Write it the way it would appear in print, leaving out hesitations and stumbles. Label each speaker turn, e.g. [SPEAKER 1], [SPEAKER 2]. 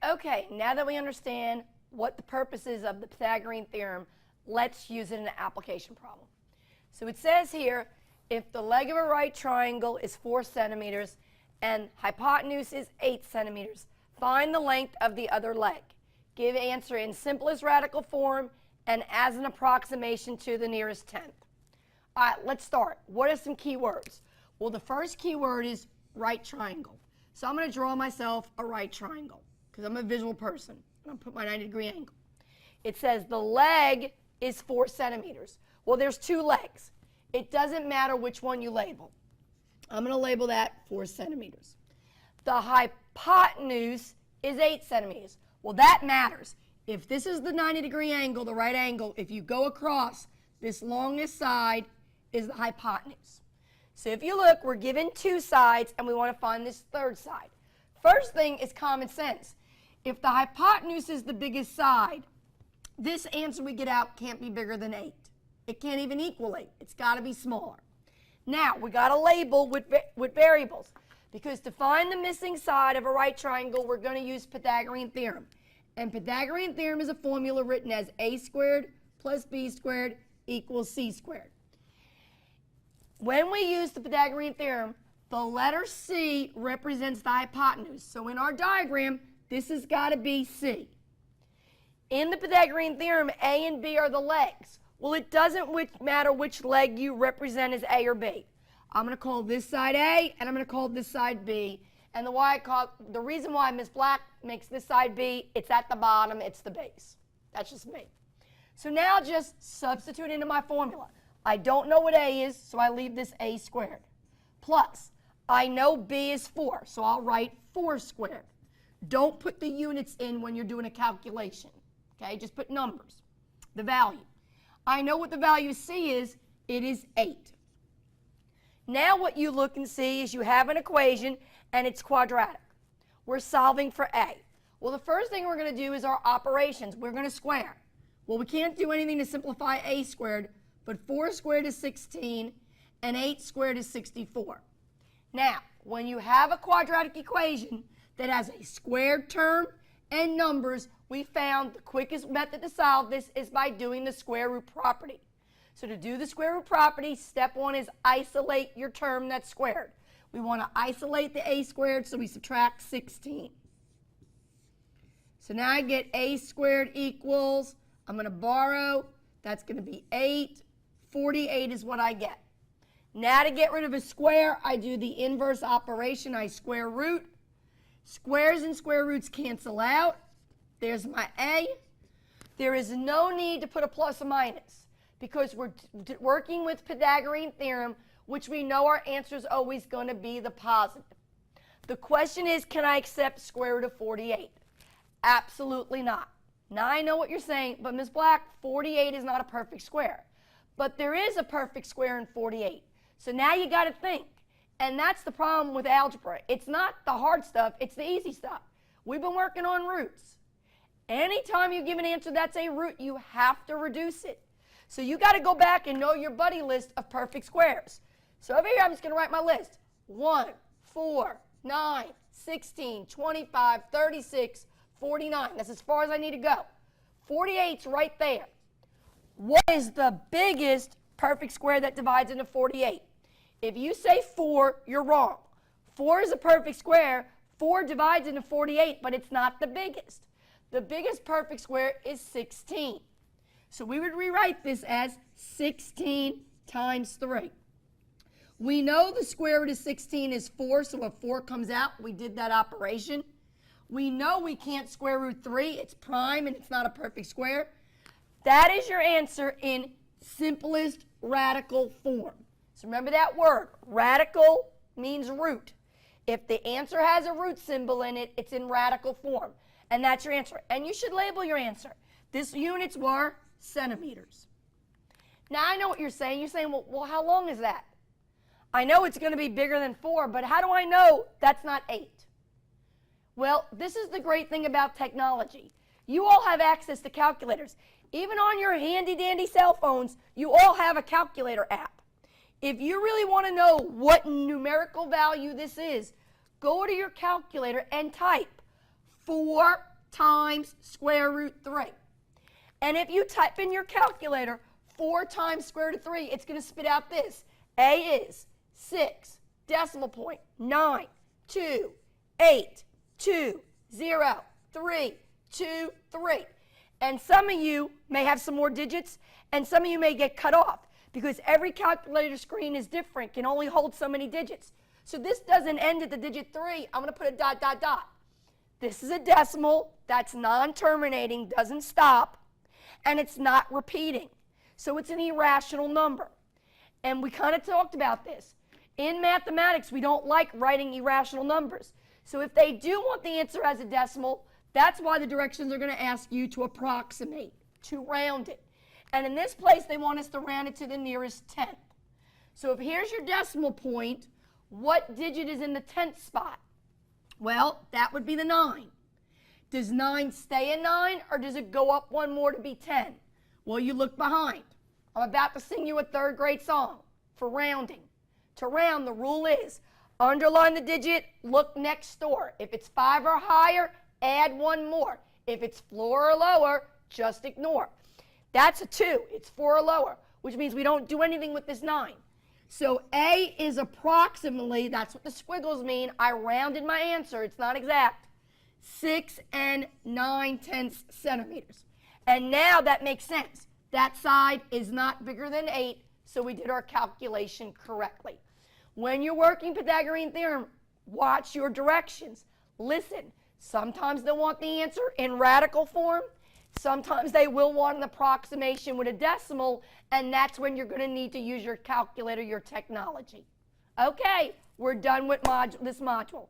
[SPEAKER 1] Okay, now that we understand what the purpose is of the Pythagorean theorem, let's use it in an application problem. So it says here, if the leg of a right triangle is 4 centimeters and hypotenuse is 8 centimeters, find the length of the other leg. Give answer in simplest radical form and as an approximation to the nearest tenth. All right, let's start. What are some key words? Well, the first key word is right triangle. So I'm going to draw myself a right triangle because I'm a visual person. I'm going to put my 90-degree angle. It says the leg is 4 centimeters. Well, there's 2 legs. It doesn't matter which one you label. I'm going to label that 4 centimeters. The hypotenuse is 8 centimeters. Well, that matters. If this is the 90-degree angle, the right angle, if you go across, this longest side is the hypotenuse. So if you look, we're given 2 sides, and we want to find this third side. First thing is common sense. If the hypotenuse is the biggest side, this answer we get out can't be bigger than 8. It can't even equal 8. It's got to be smaller. Now, we got to label with variables. Because to find the missing side of a right triangle, we're going to use Pythagorean theorem. And Pythagorean theorem is a formula written as a squared plus b squared equals c squared. When we use the Pythagorean theorem, the letter C represents the hypotenuse. So in our diagram, this has got to be C. In the Pythagorean theorem, A and B are the legs. Well, it doesn't matter which leg you represent as A or B. I'm going to call this side A, and I'm going to call this side B. And the reason why Ms. Black makes this side B, it's at the bottom, it's the base. That's just me. So now just substitute into my formula. I don't know what A is, so I leave this A squared. Plus, I know B is 4, so I'll write 4 squared. Don't put the units in when you're doing a calculation. Okay, just put numbers, the value. I know what the value C is. It is 8. Now what you look and see is you have an equation, and it's quadratic. We're solving for A. Well, the first thing we're going to do is our operations. We're going to square. Well, we can't do anything to simplify A squared, but 4 squared is 16, and 8 squared is 64. Now, when you have a quadratic equation that has a squared term and numbers, we found the quickest method to solve this is by doing the square root property. So to do the square root property, step 1 is isolate your term that's squared. We want to isolate the a squared, so we subtract 16. So now I get a squared equals, I'm going to borrow, that's going to be 8. 48 is what I get. Now to get rid of a square, I do the inverse operation. I square root. Squares and square roots cancel out. There's my a. There is no need to put a plus or minus because we're working with Pythagorean theorem, which we know our answer is always going to be the positive. The question is, can I accept square root of 48? Absolutely not. Now I know what you're saying, but Ms. Black, 48 is not a perfect square. But there is a perfect square in 48. So now you got to think. And that's the problem with algebra. It's not the hard stuff, it's the easy stuff. We've been working on roots. Anytime you give an answer that's a root, you have to reduce it. So you got to go back and know your buddy list of perfect squares. So over here, I'm just going to write my list. 1, 4, 9, 16, 25, 36, 49. That's as far as I need to go. 48's right there. What is the biggest perfect square that divides into 48? If you say 4, you're wrong. 4 is a perfect square. 4 divides into 48, but it's not the biggest. The biggest perfect square is 16. So we would rewrite this as 16 times 3. We know the square root of 16 is 4, so if 4 comes out, we did that operation. We know we can't square root 3. It's prime, and it's not a perfect square. That is your answer in simplest radical form. So remember that word. Radical means root. If the answer has a root symbol in it, it's in radical form. And that's your answer. And you should label your answer. This units were centimeters. Now I know what you're saying. You're saying, well, how long is that? I know it's going to be bigger than 4, but how do I know that's not 8? Well, this is the great thing about technology. You all have access to calculators. even on your handy dandy cell phones, you all have a calculator app. If you really want to know what numerical value this is, go to your calculator and type 4 times square root 3. And if you type in your calculator 4 times square root of 3, it's going to spit out this. A is 6, decimal point, 9, 2, 8, 2, 0, 3, 2, 3. And some of you may have some more digits, and some of you may get cut off because every calculator screen is different, can only hold so many digits. So this doesn't end at the digit 3. I'm going to put a dot, dot, dot. This is a decimal that's non-terminating, doesn't stop, and it's not repeating. So it's an irrational number. And we kind of talked about this. In mathematics, we don't like writing irrational numbers. So if they do want the answer as a decimal, that's why the directions are going to ask you to approximate, to round it. And in this place, they want us to round it to the nearest tenth. So if here's your decimal point, what digit is in the 10th spot? Well, that would be the 9. Does 9 stay a 9, or does it go up one more to be 10? Well, you look behind. I'm about to sing you a 3rd grade song for rounding. To round, the rule is underline the digit, look next door. If it's 5 or higher, add 1 more. If it's 4 or lower, just ignore. That's a 2. It's 4 or lower, which means we don't do anything with this 9. So A is approximately, that's what the squiggles mean. I rounded my answer. It's not exact. 6 9/10 centimeters. And now that makes sense. That side is not bigger than 8, so we did our calculation correctly. When you're working Pythagorean Theorem, watch your directions. Listen, sometimes they'll want the answer in radical form. Sometimes they will want an approximation with a decimal, and that's when you're going to need to use your calculator, your technology. Okay, we're done with this module.